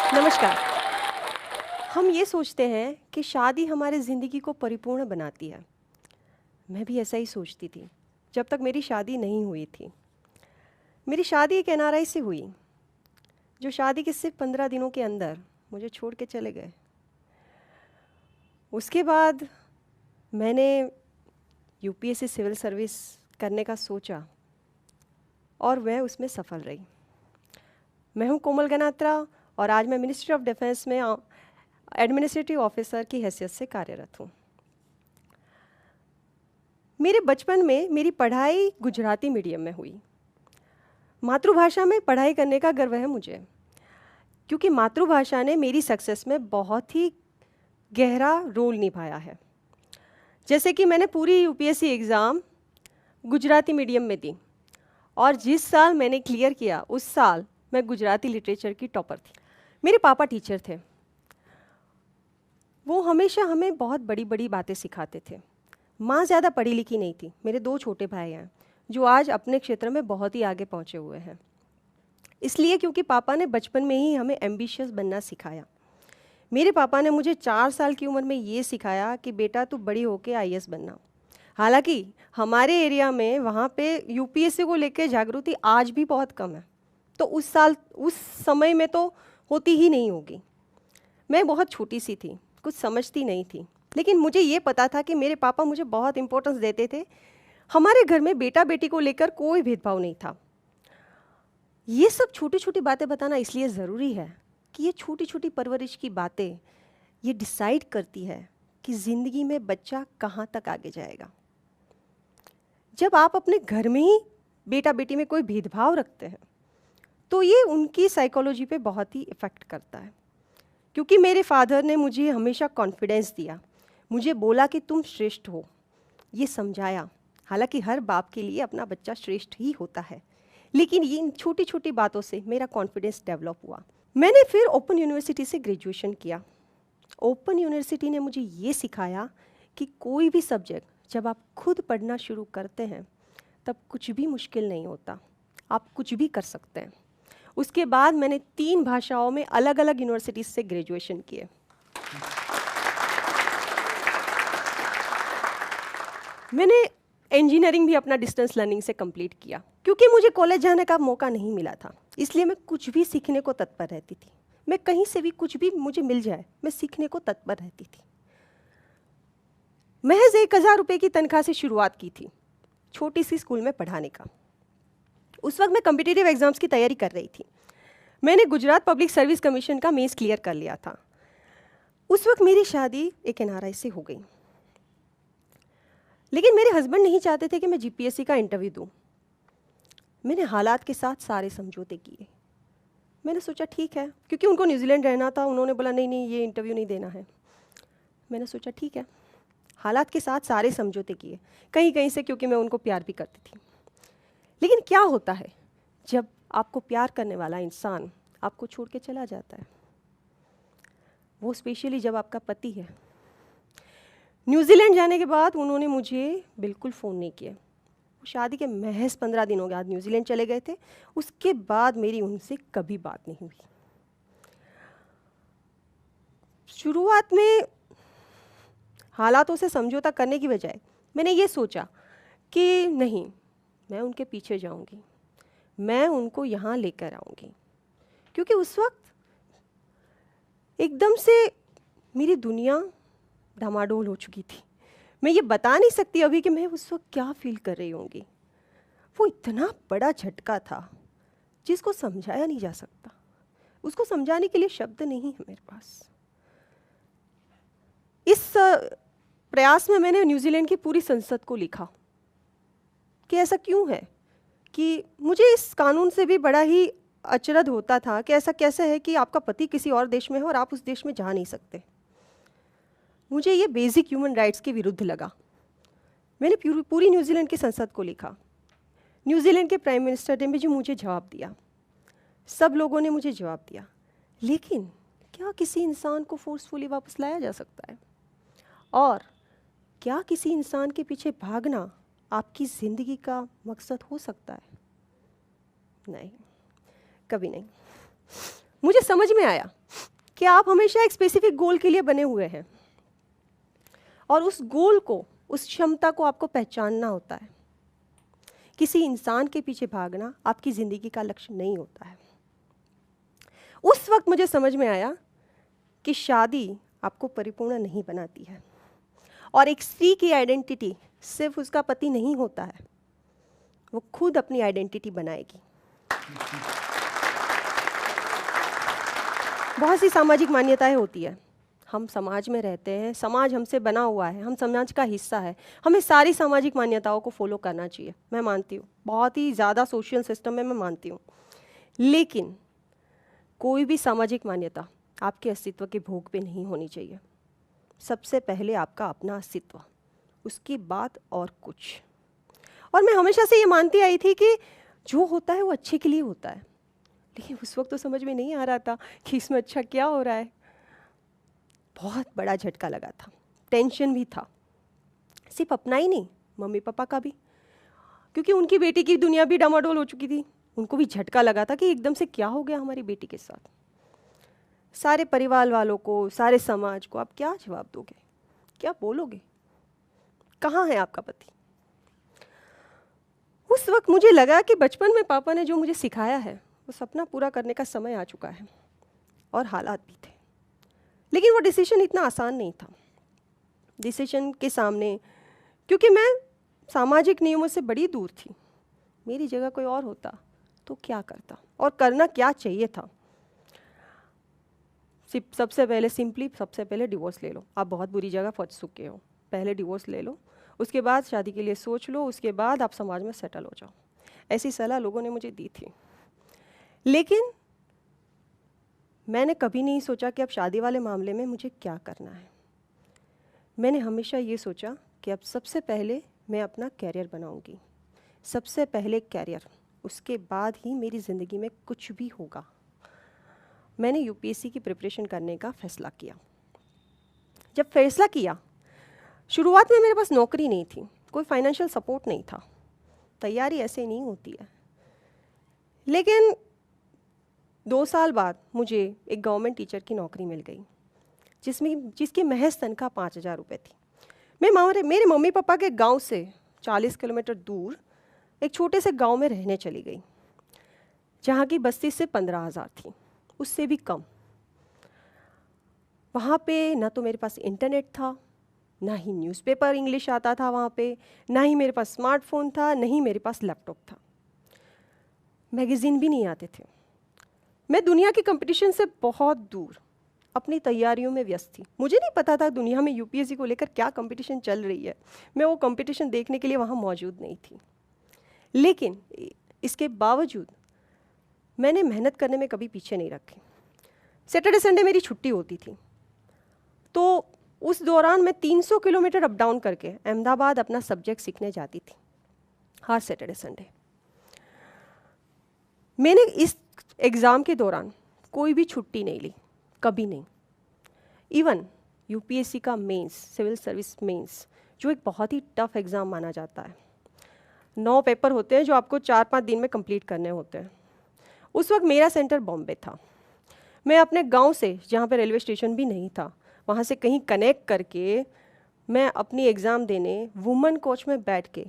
नमस्कार। हम ये सोचते हैं कि शादी हमारे ज़िंदगी को परिपूर्ण बनाती है। मैं भी ऐसा ही सोचती थी, जब तक मेरी शादी नहीं हुई थी। मेरी शादी एक एनआरआई से हुई, जो शादी के सिर्फ 15 दिनों के अंदर मुझे छोड़ के चले गए। उसके बाद मैंने यूपीएससी सिविल सर्विस करने का सोचा और मैं उसमें सफल रही। मैं हूँ कोमल गनात्रा और आज मैं मिनिस्ट्री ऑफ डिफेंस में एडमिनिस्ट्रेटिव ऑफिसर की हैसियत से कार्यरत हूँ। मेरे बचपन में मेरी पढ़ाई गुजराती मीडियम में हुई। मातृभाषा में पढ़ाई करने का गर्व है मुझे, क्योंकि मातृभाषा ने मेरी सक्सेस में बहुत ही गहरा रोल निभाया है। जैसे कि मैंने पूरी यूपीएससी एग्ज़ाम गुजराती मीडियम में दी और जिस साल मैंने क्लियर किया उस साल मैं गुजराती लिटरेचर की टॉपर थी। मेरे पापा टीचर थे। वो हमेशा हमें बहुत बड़ी बड़ी बातें सिखाते थे। माँ ज़्यादा पढ़ी लिखी नहीं थी। मेरे 2 छोटे भाई हैं जो आज अपने क्षेत्र में बहुत ही आगे पहुँचे हुए हैं। इसलिए क्योंकि पापा ने बचपन में ही हमें एम्बिशियस बनना सिखाया। मेरे पापा ने मुझे 4 साल की उम्र में ये सिखाया कि बेटा तू बड़ी होके आईएएस बनना। हालांकि हमारे एरिया में वहाँ पे यूपीएससी को लेकर जागृति आज भी बहुत कम है, तो उस समय में तो होती ही नहीं होगी। मैं बहुत छोटी सी थी, कुछ समझती नहीं थी, लेकिन मुझे ये पता था कि मेरे पापा मुझे बहुत इम्पोर्टेंस देते थे। हमारे घर में बेटा बेटी को लेकर कोई भेदभाव नहीं था। ये सब छोटी छोटी बातें बताना इसलिए ज़रूरी है कि ये छोटी छोटी परवरिश की बातें ये डिसाइड करती है कि ज़िंदगी में बच्चा कहाँ तक आगे जाएगा। जब आप अपने घर में ही बेटा बेटी में कोई भेदभाव रखते हैं तो ये उनकी साइकोलॉजी पे बहुत ही इफ़ेक्ट करता है। क्योंकि मेरे फादर ने मुझे हमेशा कॉन्फिडेंस दिया, मुझे बोला कि तुम श्रेष्ठ हो, ये समझाया। हालांकि हर बाप के लिए अपना बच्चा श्रेष्ठ ही होता है, लेकिन ये इन छोटी छोटी बातों से मेरा कॉन्फिडेंस डेवलप हुआ। मैंने फिर ओपन यूनिवर्सिटी से ग्रेजुएशन किया। ओपन यूनिवर्सिटी ने मुझे ये सिखाया कि कोई भी सब्जेक्ट जब आप खुद पढ़ना शुरू करते हैं तब कुछ भी मुश्किल नहीं होता, आप कुछ भी कर सकते हैं। उसके बाद मैंने 3 भाषाओं में अलग अलग यूनिवर्सिटीज़ से ग्रेजुएशन किए। मैंने इंजीनियरिंग भी अपना डिस्टेंस लर्निंग से कंप्लीट किया, क्योंकि मुझे कॉलेज जाने का मौका नहीं मिला था। इसलिए मैं कुछ भी सीखने को तत्पर रहती थी। मैं कहीं से भी कुछ भी मुझे मिल जाए, मैं सीखने को तत्पर रहती थी। महज 1000 रुपये की तनख्वाह से शुरुआत की थी छोटी सी स्कूल में पढ़ाने का। उस वक्त मैं कॉम्पिटिटिव एग्जाम्स की तैयारी कर रही थी। मैंने गुजरात पब्लिक सर्विस कमीशन का मेंस क्लियर कर लिया था। उस वक्त मेरी शादी एक एनआरआई से हो गई, लेकिन मेरे हस्बैंड नहीं चाहते थे कि मैं जीपीएससी का इंटरव्यू दूं। मैंने हालात के साथ सारे समझौते किए। मैंने सोचा ठीक है, क्योंकि उनको न्यूजीलैंड रहना था। उन्होंने बोला नहीं नहीं, ये इंटरव्यू नहीं देना है। मैंने सोचा ठीक है, हालात के साथ सारे समझौते किए, कहीं कहीं से, क्योंकि मैं उनको प्यार भी करती थी। लेकिन क्या होता है जब आपको प्यार करने वाला इंसान आपको छोड़ के चला जाता है, वो स्पेशली जब आपका पति है। न्यूजीलैंड जाने के बाद उन्होंने मुझे बिल्कुल फ़ोन नहीं किया। शादी के महज 15 दिनों के बाद न्यूजीलैंड चले गए थे। उसके बाद मेरी उनसे कभी बात नहीं हुई। शुरुआत में हालातों से समझौता करने की बजाय मैंने ये सोचा कि नहीं, मैं उनके पीछे जाऊंगी, मैं उनको यहाँ लेकर आऊँगी। क्योंकि उस वक्त एकदम से मेरी दुनिया धमाडोल हो चुकी थी। मैं ये बता नहीं सकती अभी कि मैं उस वक्त क्या फील कर रही होंगी। वो इतना बड़ा झटका था जिसको समझाया नहीं जा सकता। उसको समझाने के लिए शब्द नहीं है मेरे पास। इस प्रयास में मैंने न्यूजीलैंड की पूरी संसद को लिखा कि ऐसा क्यों है कि मुझे इस कानून से भी बड़ा ही अचरज होता था कि ऐसा कैसे है कि आपका पति किसी और देश में है और आप उस देश में जा नहीं सकते। मुझे ये बेसिक ह्यूमन राइट्स के विरुद्ध लगा। मैंने पूरी न्यूजीलैंड की संसद को लिखा। न्यूजीलैंड के प्राइम मिनिस्टर ने भी मुझे जवाब दिया, सब लोगों ने मुझे जवाब दिया। लेकिन क्या किसी इंसान को फोर्सफुली वापस लाया जा सकता है? और क्या किसी इंसान के पीछे भागना आपकी ज़िंदगी का मकसद हो सकता है? नहीं, कभी नहीं। मुझे समझ में आया कि आप हमेशा एक स्पेसिफिक गोल के लिए बने हुए हैं और उस गोल को, उस क्षमता को आपको पहचानना होता है। किसी इंसान के पीछे भागना आपकी ज़िंदगी का लक्ष्य नहीं होता है। उस वक्त मुझे समझ में आया कि शादी आपको परिपूर्ण नहीं बनाती है और एक स्त्री की आइडेंटिटी सिर्फ उसका पति नहीं होता है, वो खुद अपनी आइडेंटिटी बनाएगी। बहुत सी सामाजिक मान्यताएं होती है, हम समाज में रहते हैं, समाज हमसे बना हुआ है, हम समाज का हिस्सा है, हमें सारी सामाजिक मान्यताओं को फॉलो करना चाहिए। मैं मानती हूँ, बहुत ही ज़्यादा सोशल सिस्टम में मैं मानती हूँ, लेकिन कोई भी सामाजिक मान्यता आपके अस्तित्व के भोग पे नहीं होनी चाहिए। सबसे पहले आपका अपना अस्तित्व, उसके बाद और कुछ। और मैं हमेशा से ये मानती आई थी कि जो होता है वो अच्छे के लिए होता है, लेकिन उस वक्त तो समझ में नहीं आ रहा था कि इसमें अच्छा क्या हो रहा है। बहुत बड़ा झटका लगा था, टेंशन भी था, सिर्फ अपना ही नहीं, मम्मी पापा का भी, क्योंकि उनकी बेटी की दुनिया भी डामाडोल हो चुकी थी। उनको भी झटका लगा था कि एकदम से क्या हो गया हमारी बेटी के साथ। सारे परिवार वालों को, सारे समाज को आप क्या जवाब दोगे, क्या बोलोगे, कहाँ है आपका पति? उस वक्त मुझे लगा कि बचपन में पापा ने जो मुझे सिखाया है वो सपना पूरा करने का समय आ चुका है, और हालात भी थे। लेकिन वो डिसीजन इतना आसान नहीं था। डिसीजन के सामने, क्योंकि मैं सामाजिक नियमों से बड़ी दूर थी, मेरी जगह कोई और होता तो क्या करता और करना क्या चाहिए था। सबसे पहले डिवोर्स ले लो। आप बहुत बुरी जगह फंस चुके हो, पहले डिवोर्स ले लो, उसके बाद शादी के लिए सोच लो, उसके बाद आप समाज में सेटल हो जाओ। ऐसी सलाह लोगों ने मुझे दी थी, लेकिन मैंने कभी नहीं सोचा कि अब शादी वाले मामले में मुझे क्या करना है। मैंने हमेशा ये सोचा कि अब सबसे पहले मैं अपना कैरियर बनाऊंगी, सबसे पहले कैरियर, उसके बाद ही मेरी ज़िंदगी में कुछ भी होगा। मैंने यूपीएससी की प्रिपरेशन करने का फ़ैसला किया। जब फैसला किया, शुरुआत में मेरे पास नौकरी नहीं थी, कोई फाइनेंशियल सपोर्ट नहीं था, तैयारी ऐसे नहीं होती है। लेकिन 2 साल बाद मुझे एक गवर्नमेंट टीचर की नौकरी मिल गई, जिसकी महज तनख्वाह 5,000 रुपये थी। मैं मेरे मम्मी पापा के गांव से 40 किलोमीटर दूर एक छोटे से गांव में रहने चली गई, जहाँ की बस्ती से 15,000 थी, उससे भी कम। वहाँ पे ना तो मेरे पास इंटरनेट था, ना ही न्यूज़पेपर इंग्लिश आता था वहाँ पे, ना ही मेरे पास स्मार्टफोन था, ना ही मेरे पास लैपटॉप था, मैगज़ीन भी नहीं आते थे। मैं दुनिया के कंपटीशन से बहुत दूर अपनी तैयारियों में व्यस्त थी। मुझे नहीं पता था दुनिया में यूपीएससी को लेकर क्या कंपटीशन चल रही है, मैं वो कंपटीशन देखने के लिए वहाँ मौजूद नहीं थी। लेकिन इसके बावजूद मैंने मेहनत करने में कभी पीछे नहीं रखी। सैटरडे संडे मेरी छुट्टी होती थी, तो उस दौरान मैं 300 किलोमीटर अप डाउन करके अहमदाबाद अपना सब्जेक्ट सीखने जाती थी हर सैटरडे संडे। मैंने इस एग्ज़ाम के दौरान कोई भी छुट्टी नहीं ली, कभी नहीं। इवन यूपीएससी का मेंस, सिविल सर्विस मेंस, जो एक बहुत ही टफ एग्ज़ाम माना जाता है, 9 पेपर होते हैं जो आपको 4-5 दिन में कंप्लीट करने होते हैं। उस वक्त मेरा सेंटर बॉम्बे था। मैं अपने गांव से, जहाँ पे रेलवे स्टेशन भी नहीं था, वहाँ से कहीं कनेक्ट करके मैं अपनी एग्ज़ाम देने वुमेन कोच में बैठ के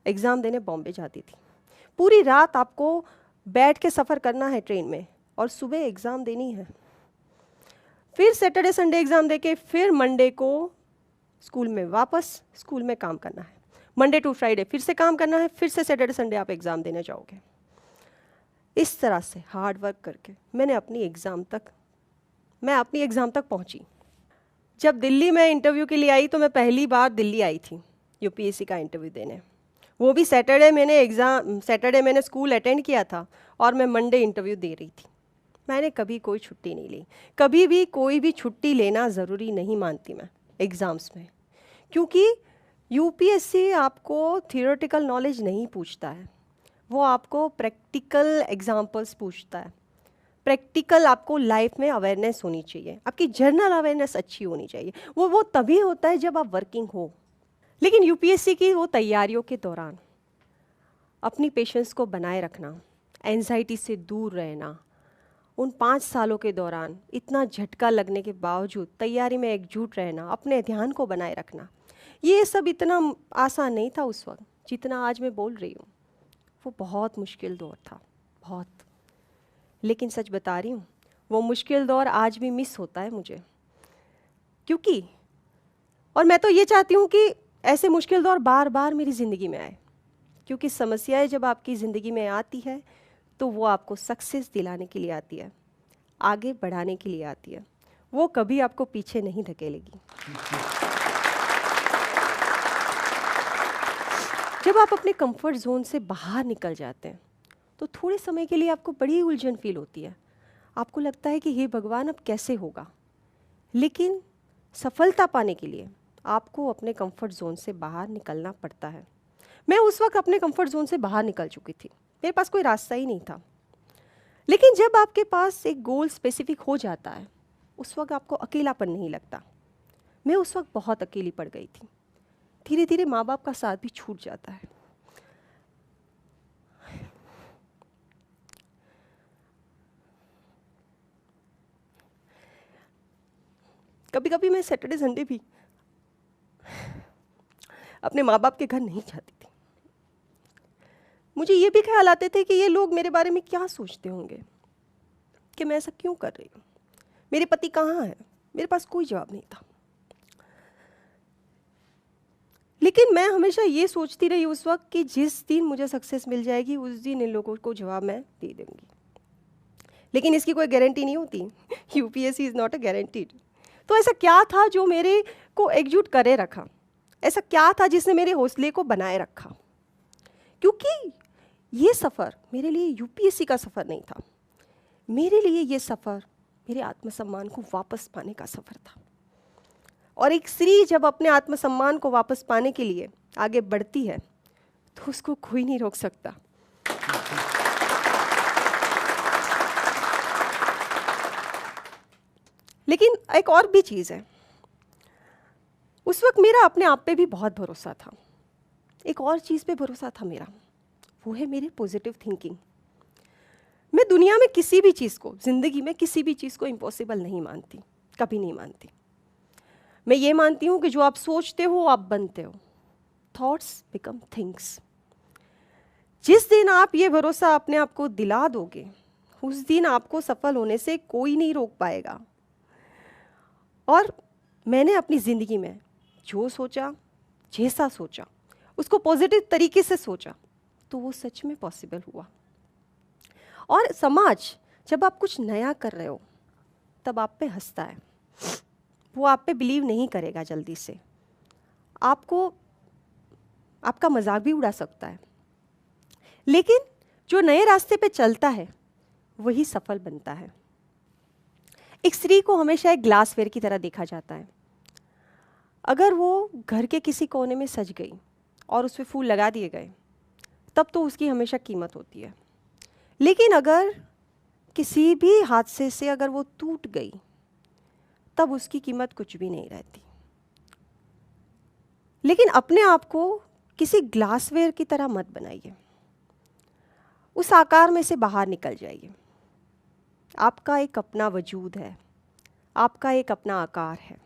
एग्ज़ाम देने बॉम्बे जाती थी। पूरी रात आपको बैठ के सफ़र करना है ट्रेन में, और सुबह एग्ज़ाम देनी है। फिर सैटरडे संडे एग्ज़ाम देके फिर मंडे को स्कूल में वापस, स्कूल में काम करना है। मंडे टू फ्राइडे फिर से काम करना है, फिर से सैटरडे संडे आप एग्ज़ाम देने जाओगे। इस तरह से हार्ड वर्क करके मैं अपनी एग्ज़ाम तक पहुंची। जब दिल्ली में इंटरव्यू के लिए आई, तो मैं पहली बार दिल्ली आई थी यूपीएससी का इंटरव्यू देने, वो भी सैटरडे मैंने स्कूल अटेंड किया था और मैं मंडे इंटरव्यू दे रही थी। मैंने कभी कोई छुट्टी नहीं ली, कभी भी कोई भी छुट्टी लेना ज़रूरी नहीं मानती मैं एग्ज़ाम्स में, क्योंकि यूपीएससी आपको थियोरेटिकल नॉलेज नहीं पूछता है, वो आपको प्रैक्टिकल एग्जाम्पल्स पूछता है। प्रैक्टिकल आपको लाइफ में अवेयरनेस होनी चाहिए, आपकी जर्नल अवेयरनेस अच्छी होनी चाहिए। वो तभी होता है जब आप वर्किंग हो। लेकिन यूपीएससी की वो तैयारियों के दौरान अपनी पेशेंस को बनाए रखना, एंजाइटी से दूर रहना उन 5 सालों के दौरान इतना झटका लगने के बावजूद तैयारी में एकजुट रहना, अपने ध्यान को बनाए रखना, ये सब इतना आसान नहीं था उस वक्त जितना आज मैं बोल रही हूँ। वो बहुत मुश्किल दौर था, बहुत। लेकिन सच बता रही हूँ, वो मुश्किल दौर आज भी मिस होता है मुझे, क्योंकि और मैं तो ये चाहती हूँ कि ऐसे मुश्किल दौर बार बार मेरी ज़िंदगी में आए, क्योंकि समस्याएं जब आपकी ज़िंदगी में आती है तो वो आपको सक्सेस दिलाने के लिए आती है, आगे बढ़ाने के लिए आती है, वो कभी आपको पीछे नहीं धकेलेगी। जब आप अपने कंफर्ट जोन से बाहर निकल जाते हैं तो थोड़े समय के लिए आपको बड़ी उलझन फील होती है, आपको लगता है कि हे भगवान अब कैसे होगा। लेकिन सफलता पाने के लिए आपको अपने कंफर्ट जोन से बाहर निकलना पड़ता है। मैं उस वक्त अपने कंफर्ट जोन से बाहर निकल चुकी थी, मेरे पास कोई रास्ता ही नहीं था। लेकिन जब आपके पास एक गोल स्पेसिफिक हो जाता है, उस वक्त आपको अकेलापन नहीं लगता। मैं उस वक्त बहुत अकेली पड़ गई थी। धीरे धीरे माँ बाप का साथ भी छूट जाता है। कभी कभी मैं सैटरडे संडे भी अपने माँ बाप के घर नहीं जाती थी। मुझे ये भी ख्याल आते थे कि ये लोग मेरे बारे में क्या सोचते होंगे, कि मैं ऐसा क्यों कर रही हूँ, मेरे पति कहाँ हैं। मेरे पास कोई जवाब नहीं था। लेकिन मैं हमेशा ये सोचती रही उस वक्त कि जिस दिन मुझे सक्सेस मिल जाएगी उस दिन इन लोगों को जवाब मैं दे दूँगी। लेकिन इसकी कोई गारंटी नहीं होती। UPSC is not a guaranteed. तो ऐसा क्या था जो मेरे को एकजुट करे रखा, ऐसा क्या था जिसने मेरे हौसले को बनाए रखा। क्योंकि ये सफ़र मेरे लिए यूपीएससी का सफ़र नहीं था, मेरे लिए ये सफ़र मेरे आत्मसम्मान को वापस पाने का सफ़र था। और एक स्त्री जब अपने आत्मसम्मान को वापस पाने के लिए आगे बढ़ती है तो उसको कोई नहीं रोक सकता। लेकिन एक और भी चीज़ है, उस वक्त मेरा अपने आप पे भी बहुत भरोसा था। एक और चीज़ पे भरोसा था मेरा, वो है मेरी पॉजिटिव थिंकिंग। मैं दुनिया में किसी भी चीज़ को, ज़िंदगी में किसी भी चीज़ को इम्पॉसिबल नहीं मानती, कभी नहीं मानती। मैं ये मानती हूँ कि जो आप सोचते हो आप बनते हो। Thoughts become things. जिस दिन आप ये भरोसा अपने आप को दिला दोगे, उस दिन आपको सफल होने से कोई नहीं रोक पाएगा। और मैंने अपनी ज़िंदगी में जो सोचा, जैसा सोचा, उसको पॉजिटिव तरीके से सोचा, तो वो सच में पॉसिबल हुआ। और समाज जब आप कुछ नया कर रहे हो तब आप पे हंसता है, वो आप पे बिलीव नहीं करेगा जल्दी से, आपको आपका मजाक भी उड़ा सकता है। लेकिन जो नए रास्ते पे चलता है वही सफल बनता है। एक स्त्री को हमेशा एक ग्लासवेयर की तरह देखा जाता है। अगर वो घर के किसी कोने में सज गई और उस पर फूल लगा दिए गए तब तो उसकी हमेशा कीमत होती है। लेकिन अगर किसी भी हादसे से अगर वो टूट गई तब उसकी कीमत कुछ भी नहीं रहती। लेकिन अपने आप को किसी ग्लासवेयर की तरह मत बनाइए, उस आकार में से बाहर निकल जाइए। आपका एक अपना वजूद है, आपका एक अपना आकार है।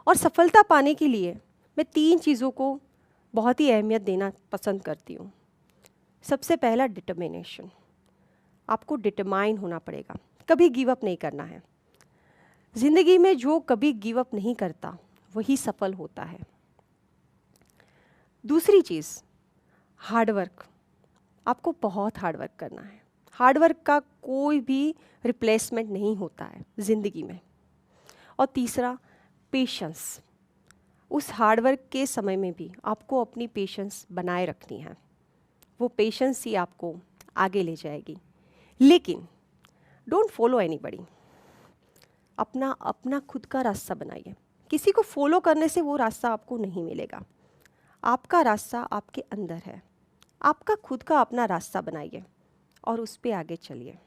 और सफलता पाने के लिए मैं 3 चीज़ों को बहुत ही अहमियत देना पसंद करती हूँ। सबसे पहला, डिटर्मिनेशन। आपको डिटरमाइन होना पड़ेगा, कभी गिव अप नहीं करना है। ज़िंदगी में जो कभी गिव अप नहीं करता वही सफल होता है। दूसरी चीज़, हार्डवर्क। आपको बहुत हार्डवर्क करना है। हार्डवर्क का कोई भी रिप्लेसमेंट नहीं होता है ज़िंदगी में। और तीसरा, पेशेंस। उस हार्डवर्क के समय में भी आपको अपनी पेशेंस बनाए रखनी है। वो पेशेंस ही आपको आगे ले जाएगी। लेकिन डोंट फॉलो एनीबॉडी। अपना अपना खुद का रास्ता बनाइए। किसी को फॉलो करने से वो रास्ता आपको नहीं मिलेगा। आपका रास्ता आपके अंदर है। आपका खुद का अपना रास्ता बनाइए और उस पे आगे चलिए।